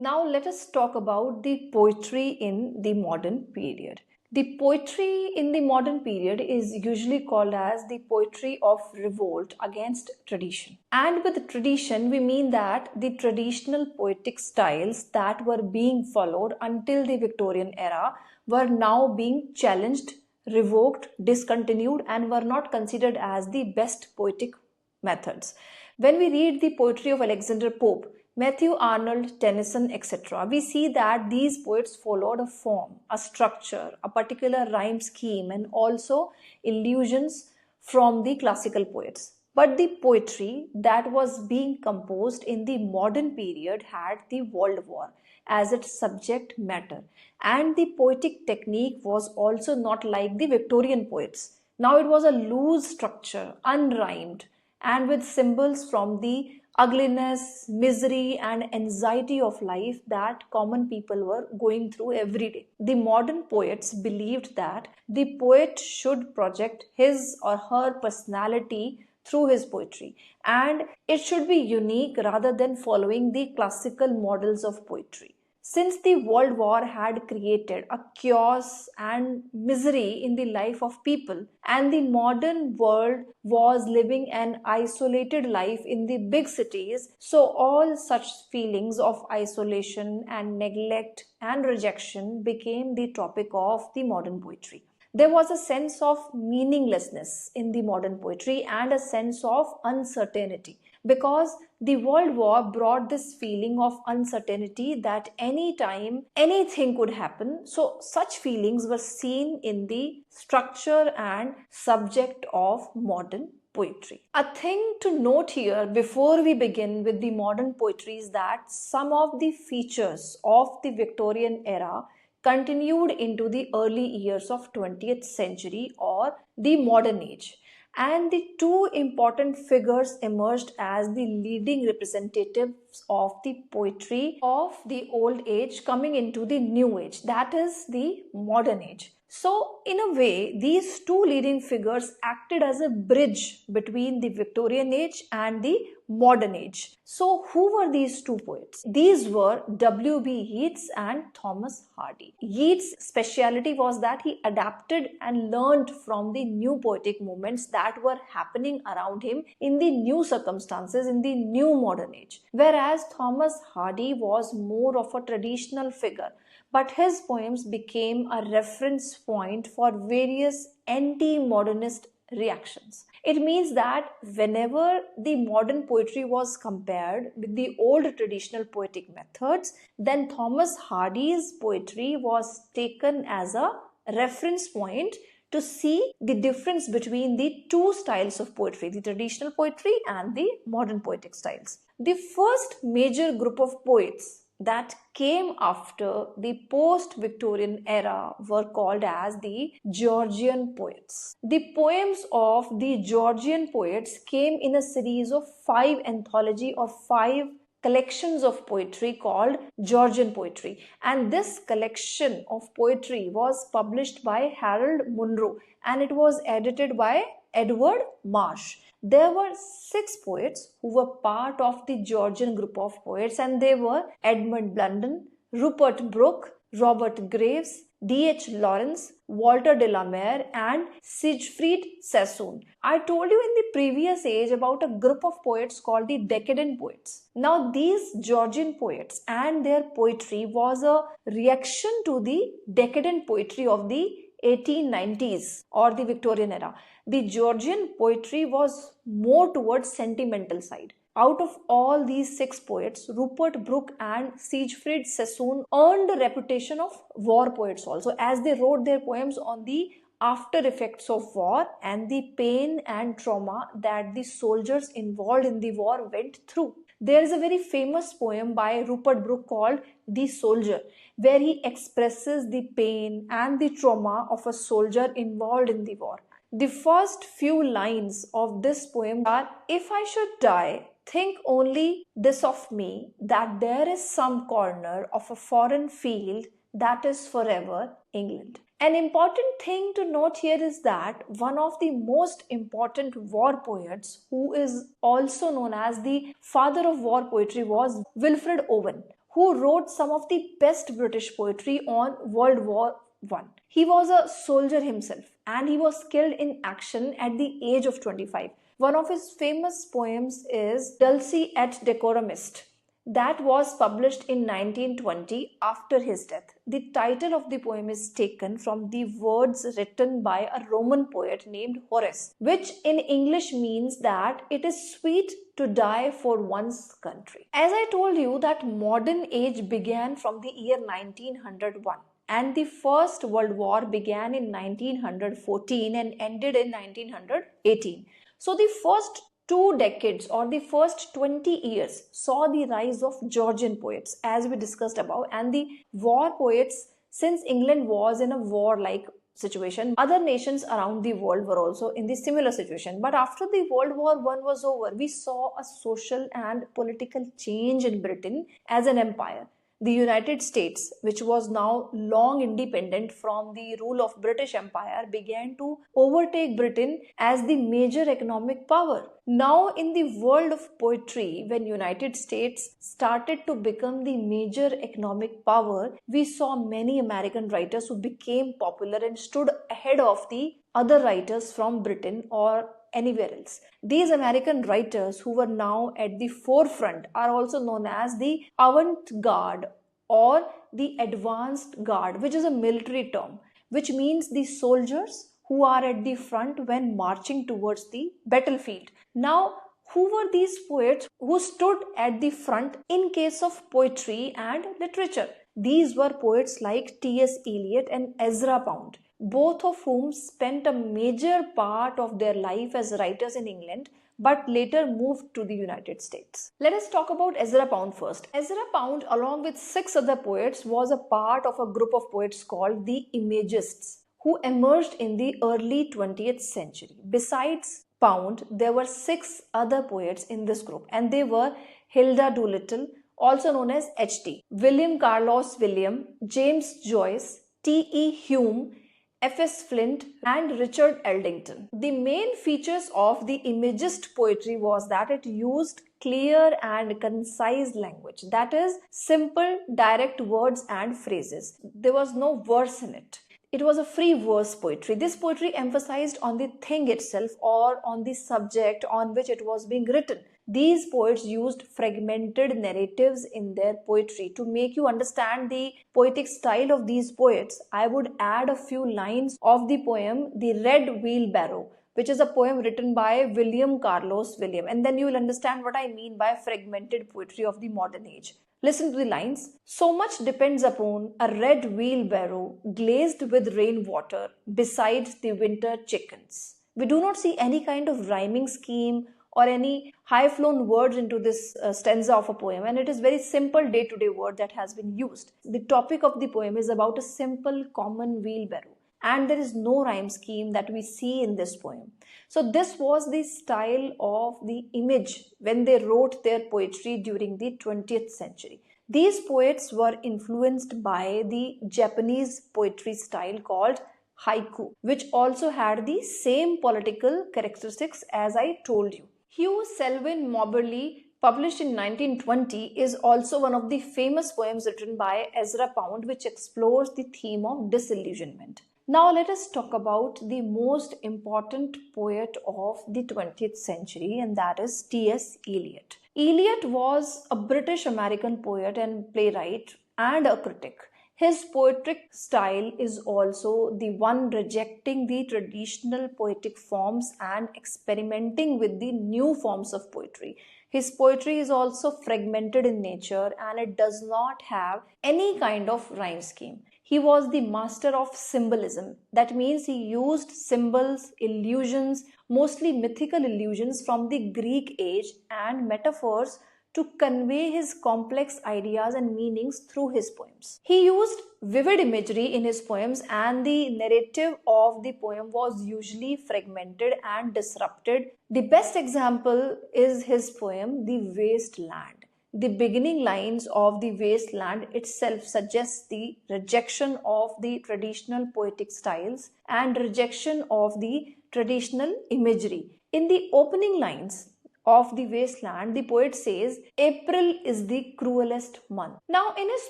Now let us talk about the poetry in the modern period. The poetry in the modern period is usually called as the poetry of revolt against tradition. And with tradition, we mean that the traditional poetic styles that were being followed until the Victorian era were now being challenged, revoked, discontinued, and were not considered as the best poetic methods. When we read the poetry of Alexander Pope, Matthew Arnold, Tennyson, etc., we see that these poets followed a form, a structure, a particular rhyme scheme, and also illusions from the classical poets. But the poetry that was being composed in the modern period had the World War as its subject matter, and the poetic technique was also not like the Victorian poets. Now it was a loose structure, unrhymed, and with symbols from the ugliness, misery, and anxiety of life that common people were going through every day. The modern poets believed that the poet should project his or her personality through his poetry, and it should be unique rather than following the classical models of poetry. Since the World War had created a chaos and misery in the life of people, and the modern world was living an isolated life in the big cities, so all such feelings of isolation and neglect and rejection became the topic of the modern poetry. There was a sense of meaninglessness in the modern poetry and a sense of uncertainty, because the World War brought this feeling of uncertainty that anytime anything could happen. So such feelings were seen in the structure and subject of modern poetry. A thing to note here before we begin with the modern poetry is that some of the features of the Victorian era continued into the early years of 20th century or the modern age, and the two important figures emerged as the leading representatives of the poetry of the old age coming into the new age, that is the modern age. So in a way, these two leading figures acted as a bridge between the Victorian age and the modern age. So who were these two poets? These were W.B. Yeats and Thomas Hardy. Yeats' speciality was that he adapted and learned from the new poetic movements that were happening around him in the new circumstances in the new modern age. Whereas Thomas Hardy was more of a traditional figure, but his poems became a reference point for various anti-modernist reactions. It means that whenever the modern poetry was compared with the old traditional poetic methods, then Thomas Hardy's poetry was taken as a reference point to see the difference between the two styles of poetry, the traditional poetry and the modern poetic styles. The first major group of poets that came after the post-Victorian era were called as the Georgian poets. The poems of the Georgian poets came in a series of 5 anthology or 5 collections of poetry called Georgian poetry, and this collection of poetry was published by Harold Munro and it was edited by Edward Marsh. There were 6 poets who were part of the Georgian group of poets, and they were Edmund Blunden, Rupert Brooke, Robert Graves, D.H. Lawrence, Walter de la Mare, and Siegfried Sassoon. I told you in the previous age about a group of poets called the Decadent poets. Now these Georgian poets and their poetry was a reaction to the decadent poetry of the 1890s or the Victorian era. The Georgian poetry was more towards sentimental side. Out of all these 6 poets, Rupert Brooke and Siegfried Sassoon earned a reputation of war poets also, as they wrote their poems on the after effects of war and the pain and trauma that the soldiers involved in the war went through. There is a very famous poem by Rupert Brooke called The Soldier, where he expresses the pain and the trauma of a soldier involved in the war. The first few lines of this poem are, "If I should die, think only this of me, that there is some corner of a foreign field that is forever England." An important thing to note here is that one of the most important war poets, who is also known as the father of war poetry, was Wilfred Owen, who wrote some of the best British poetry on World War I. He was a soldier himself and he was killed in action at the age of 25. One of his famous poems is Dulcie et Decorumist, that was published in 1920 after his death. The title of the poem is taken from the words written by a Roman poet named Horace, which in English means that it is sweet to die for one's country. As I told you, that modern age began from the year 1901 and the First World War began in 1914 and ended in 1918. So the first 2 decades or the first 20 years saw the rise of Georgian poets, as we discussed above, and the war poets. Since England was in a war-like situation, other nations around the world were also in the similar situation. But after the World War I was over, we saw a social and political change in Britain as an empire. The United States, which was now long independent from the rule of British Empire, began to overtake Britain as the major economic power. Now in the world of poetry, when United States started to become the major economic power, we saw many American writers who became popular and stood ahead of the other writers from Britain or anywhere else. These American writers who were now at the forefront are also known as the avant-garde or the advanced guard, which is a military term, which means the soldiers who are at the front when marching towards the battlefield. Now, who were these poets who stood at the front in case of poetry and literature? These were poets like T.S. Eliot and Ezra Pound, both of whom spent a major part of their life as writers in England but later moved to the United States. Let us talk about Ezra Pound first. Ezra Pound, along with 6 other poets, was a part of a group of poets called the Imagists, who emerged in the early 20th century. Besides Pound, there were 6 other poets in this group, and they were Hilda Doolittle, also known as H.T., William Carlos William, James Joyce, T.E. Hume, F.S. Flint and Richard Eldington. The main features of the Imagist poetry was that it used clear and concise language, that is, simple, direct words and phrases. There was no verse in it. It was a free verse poetry. This poetry emphasized on the thing itself or on the subject on which it was being written. These poets used fragmented narratives in their poetry. To make you understand the poetic style of these poets, I would add a few lines of the poem The Red Wheelbarrow, which is a poem written by William Carlos William, and then you will understand what I mean by fragmented poetry of the modern age. Listen to the lines. So much depends upon a red wheelbarrow glazed with rainwater beside the winter chickens. We do not see any kind of rhyming scheme or any high-flown words into this stanza of a poem, and it is very simple day-to-day word that has been used. The topic of the poem is about a simple common wheelbarrow, and there is no rhyme scheme that we see in this poem. So this was the style of the Image when they wrote their poetry during the 20th century. These poets were influenced by the Japanese poetry style called haiku, which also had the same political characteristics as I told you. Hugh Selwyn Moberly, published in 1920, is also one of the famous poems written by Ezra Pound, which explores the theme of disillusionment. Now let us talk about the most important poet of the 20th century, and that is T.S. Eliot. Eliot was a British-American poet and playwright and a critic. His poetic style is also the one rejecting the traditional poetic forms and experimenting with the new forms of poetry. His poetry is also fragmented in nature and it does not have any kind of rhyme scheme. He was the master of symbolism. That means he used symbols, illusions, mostly mythical illusions from the Greek age and metaphors to convey his complex ideas and meanings through his poems. He used vivid imagery in his poems, and the narrative of the poem was usually fragmented and disrupted. The best example is his poem, The Waste Land. The beginning lines of The Waste Land itself suggests the rejection of the traditional poetic styles and rejection of the traditional imagery. In the opening lines of the wasteland, the poet says, April is the cruelest month. Now, in his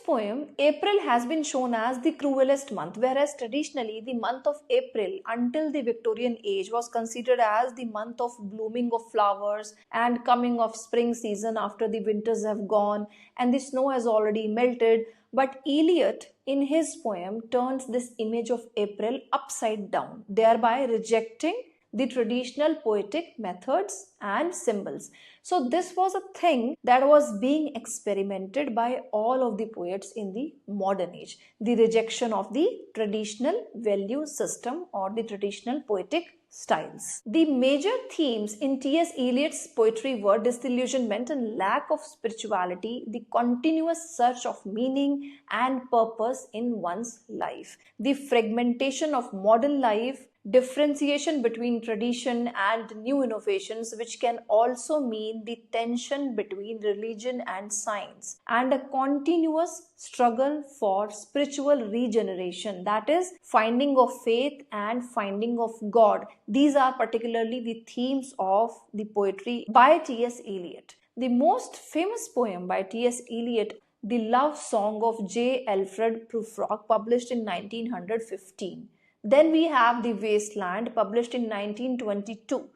poem, April has been shown as the cruelest month, whereas traditionally the month of April until the Victorian age was considered as the month of blooming of flowers and coming of spring season after the winters have gone and the snow has already melted. But Eliot, in his poem, turns this image of April upside down, thereby rejecting the traditional poetic methods and symbols. So this was a thing that was being experimented by all of the poets in the modern age. The rejection of the traditional value system or the traditional poetic styles. The major themes in T.S. Eliot's poetry were disillusionment and lack of spirituality, the continuous search of meaning and purpose in one's life, the fragmentation of modern life, differentiation between tradition and new innovations, which can also mean the tension between religion and science, and a continuous struggle for spiritual regeneration, that is, finding of faith and finding of God. These are particularly the themes of the poetry by T.S. Eliot. The most famous poem by T.S. Eliot, The Love Song of J. Alfred Prufrock, published in 1915. Then we have The Wasteland, published in 1922.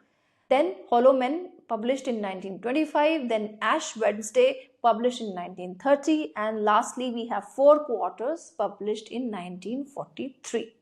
Then Hollow Men, published in 1925. Then Ash Wednesday, published in 1930. And lastly, we have Four Quarters, published in 1943.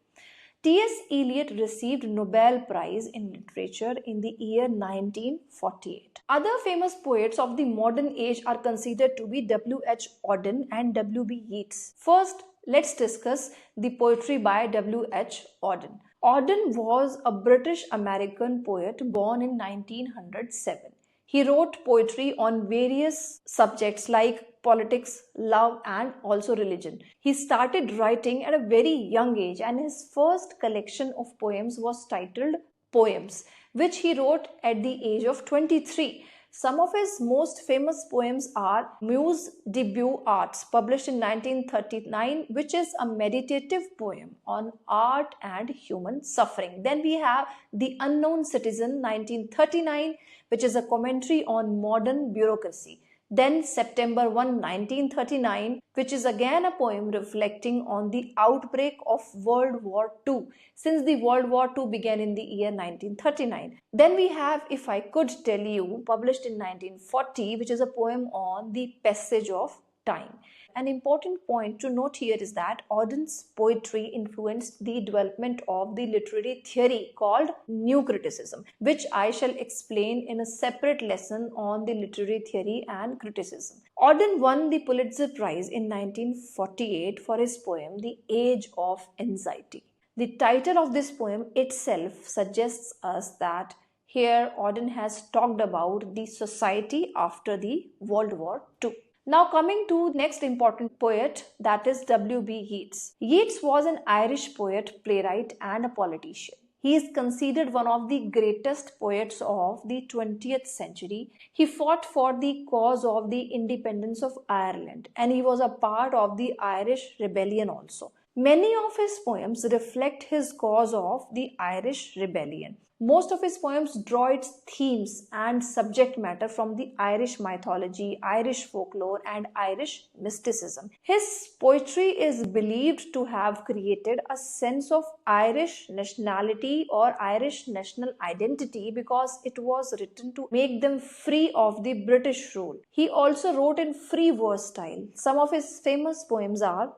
T.S. Eliot received Nobel Prize in Literature in the year 1948. Other famous poets of the modern age are considered to be W.H. Auden and W.B. Yeats. First, let's discuss the poetry by W.H. Auden. Auden was a British-American poet born in 1907. He wrote poetry on various subjects like politics, love, and also religion. He started writing at a very young age, and his first collection of poems was titled Poems, which he wrote at the age of 23. Some of his most famous poems are Muse Debut Arts, published in 1939, which is a meditative poem on art and human suffering. Then we have The Unknown Citizen, 1939, which is a commentary on modern bureaucracy. Then September 1, 1939, which is again a poem reflecting on the outbreak of World War II, since the World War II began in the year 1939. Then we have If I Could Tell You, published in 1940, which is a poem on the passage of time. An important point to note here is that Auden's poetry influenced the development of the literary theory called New Criticism, which I shall explain in a separate lesson on the literary theory and criticism. Auden won the Pulitzer Prize in 1948 for his poem The Age of Anxiety. The title of this poem itself suggests us that here Auden has talked about the society after the World War II. Now coming to next important poet, that is W.B. Yeats. Yeats was an Irish poet, playwright and a politician. He is considered one of the greatest poets of the 20th century. He fought for the cause of the independence of Ireland, and he was a part of the Irish Rebellion also. Many of his poems reflect his cause of the Irish Rebellion. Most of his poems draw its themes and subject matter from the Irish mythology, Irish folklore, and Irish mysticism. His poetry is believed to have created a sense of Irish nationality or Irish national identity because it was written to make them free of the British rule. He also wrote in free verse style. Some of his famous poems are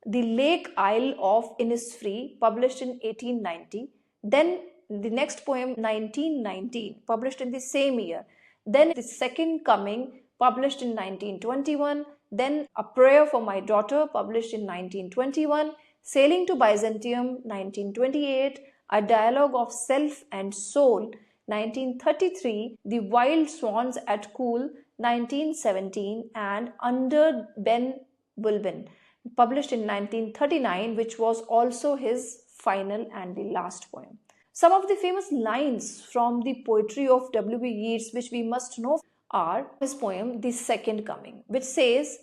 The Lake Isle of Innisfree, published in 1890. Then the next poem, 1919, published in the same year. Then The Second Coming, published in 1921. Then A Prayer for My Daughter, published in 1921. Sailing to Byzantium, 1928. A Dialogue of Self and Soul, 1933. The Wild Swans at Cool, 1917. And Under Ben Bulben, published in 1939, which was also his final and the last poem. Some of the famous lines from the poetry of W.B. Yeats which we must know are his poem The Second Coming, which says,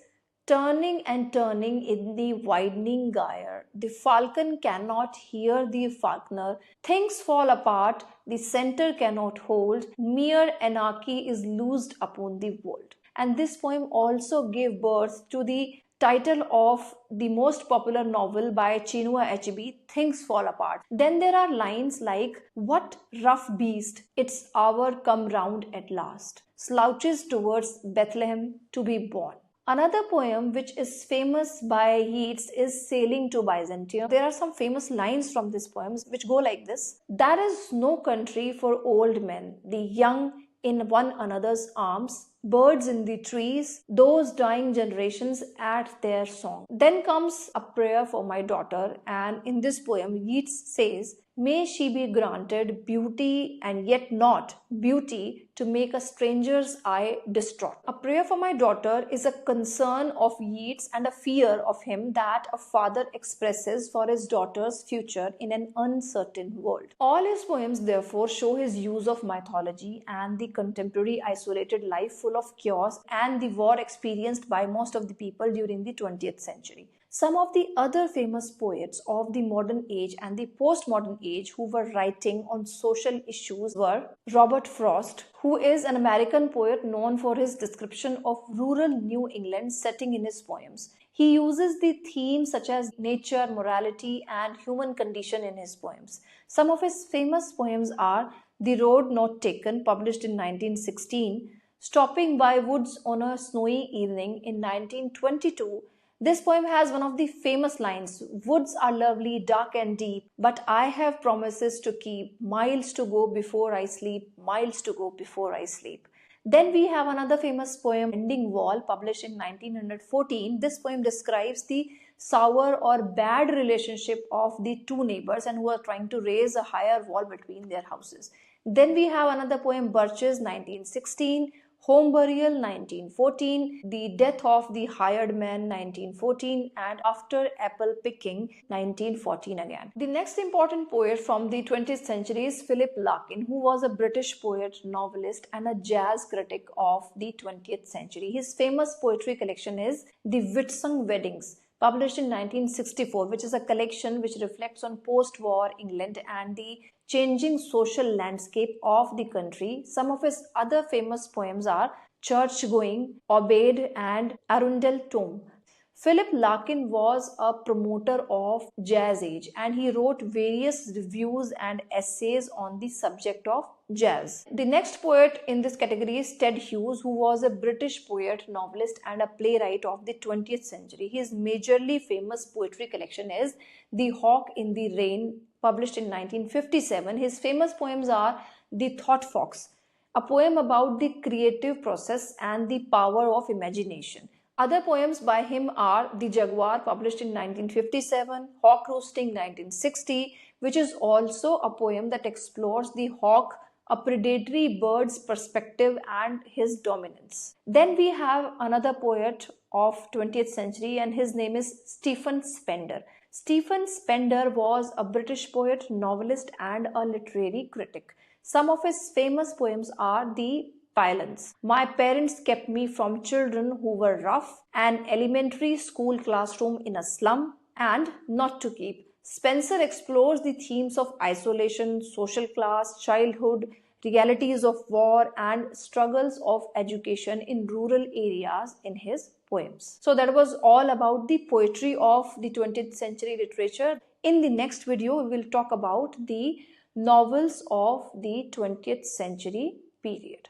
Turning and turning in the widening gyre, the falcon cannot hear the falconer. Things fall apart, the center cannot hold. Mere anarchy is loosed upon the world. And this poem also gave birth to the title of the most popular novel by Chinua Achebe, Things Fall Apart. Then there are lines like, "What rough beast, its hour come round at last, slouches towards Bethlehem to be born." Another poem which is famous by Yeats is Sailing to Byzantium. There are some famous lines from this poem which go like this: "There is no country for old men, the young in one another's arms, birds in the trees, those dying generations at their song." Then comes a prayer for my daughter, and in this poem, Yeats says, "May she be granted beauty and yet not beauty to make a stranger's eye distraught." A prayer for my daughter is a concern of Yeats and a fear of him that a father expresses for his daughter's future in an uncertain world. All his poems, therefore, show his use of mythology and the contemporary isolated life full of chaos and the war experienced by most of the people during the 20th century. Some of the other famous poets of the modern age and the postmodern age who were writing on social issues were Robert Frost, who is an American poet known for his description of rural New England setting in his poems. He uses the themes such as nature, morality, and human condition in his poems. Some of his famous poems are The Road Not Taken, published in 1916, Stopping by Woods on a Snowy Evening in 1922. This poem has one of the famous lines, "Woods are lovely, dark and deep, but I have promises to keep, miles to go before I sleep, miles to go before I sleep." Then we have another famous poem, Ending Wall, published in 1914. This poem describes the sour or bad relationship of the two neighbors and who are trying to raise a higher wall between their houses. Then we have another poem, Birches, 1916, Home Burial, 1914, The Death of the Hired Man, 1914, and After Apple Picking, 1914 again. The next important poet from the 20th century is Philip Larkin, who was a British poet, novelist, and a jazz critic of the 20th century. His famous poetry collection is The Whitsun Weddings, published in 1964, which is a collection which reflects on post-war England and the changing social landscape of the country. Some of his other famous poems are Church Going, Obeyed, and Arundel Tomb. Philip Larkin was a promoter of Jazz Age and he wrote various reviews and essays on the subject of jazz. The next poet in this category is Ted Hughes, who was a British poet, novelist, and a playwright of the 20th century. His majorly famous poetry collection is The Hawk in the Rain, published in 1957. His famous poems are The Thought Fox, a poem about the creative process and the power of imagination. Other poems by him are The Jaguar, published in 1957, Hawk Roosting, 1960, which is also a poem that explores the hawk, a predatory bird's perspective and his dominance. Then we have another poet of 20th century and his name is Stephen Spender. Stephen Spender was a British poet, novelist, and a literary critic. Some of his famous poems are The Pylons, My Parents Kept Me from Children Who Were Rough, An Elementary School Classroom in a Slum, and Not to Keep. Spencer explores the themes of isolation, social class, childhood, realities of war, and struggles of education in rural areas in his poems. So that was all about the poetry of the 20th century literature. In the next video, we will talk about the novels of the 20th century period.